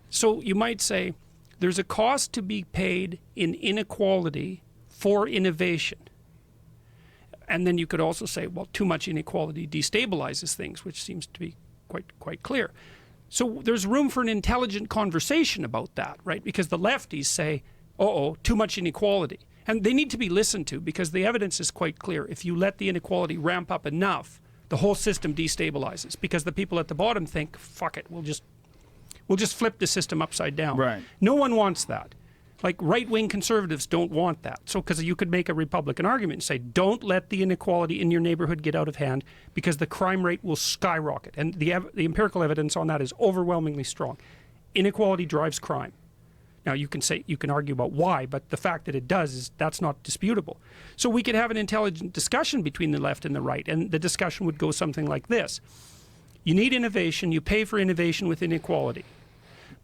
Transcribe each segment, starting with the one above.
So you might say there's a cost to be paid in inequality for innovation. And then you could also say, well, too much inequality destabilizes things, which seems to be quite clear. So there's room for an intelligent conversation about that, right? Because the lefties say, uh-oh, too much inequality. And they need to be listened to, because the evidence is quite clear. If you let the inequality ramp up enough, the whole system destabilizes, because the people at the bottom think, fuck it, we'll just flip the system upside down. Right. No one wants that. Like, right-wing conservatives don't want that. So, because you could make a Republican argument and say, don't let the inequality in your neighborhood get out of hand, because the crime rate will skyrocket. And the empirical evidence on that is overwhelmingly strong. Inequality drives crime. Now, you can argue about why, but the fact that it does, that's not disputable. So we could have an intelligent discussion between the left and the right, and the discussion would go something like this. You need innovation, you pay for innovation with inequality.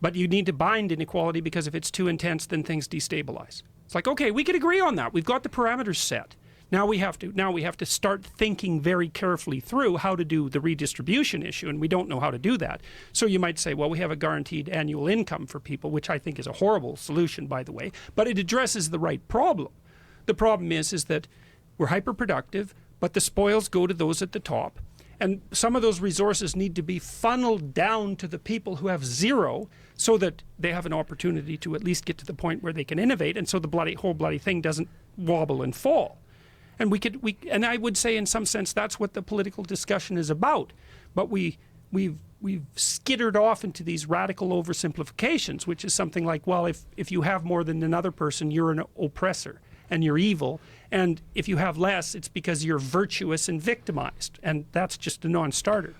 But you need to bind inequality, because if it's too intense, then things destabilize. It's like, okay, we could agree on that. We've got the parameters set. Now we have to start thinking very carefully through how to do the redistribution issue, and we don't know how to do that. So you might say, well, we have a guaranteed annual income for people, which I think is a horrible solution, by the way, but it addresses the right problem. The problem is that we're hyperproductive, but the spoils go to those at the top. And some of those resources need to be funneled down to the people who have zero, so that they have an opportunity to at least get to the point where they can innovate, and so the whole bloody thing doesn't wobble and fall. And and I would say in some sense that's what the political discussion is about. But we've skittered off into these radical oversimplifications, which is something like, well, if you have more than another person, you're an oppressor and you're evil, and if you have less, it's because you're virtuous and victimized, and that's just a non-starter.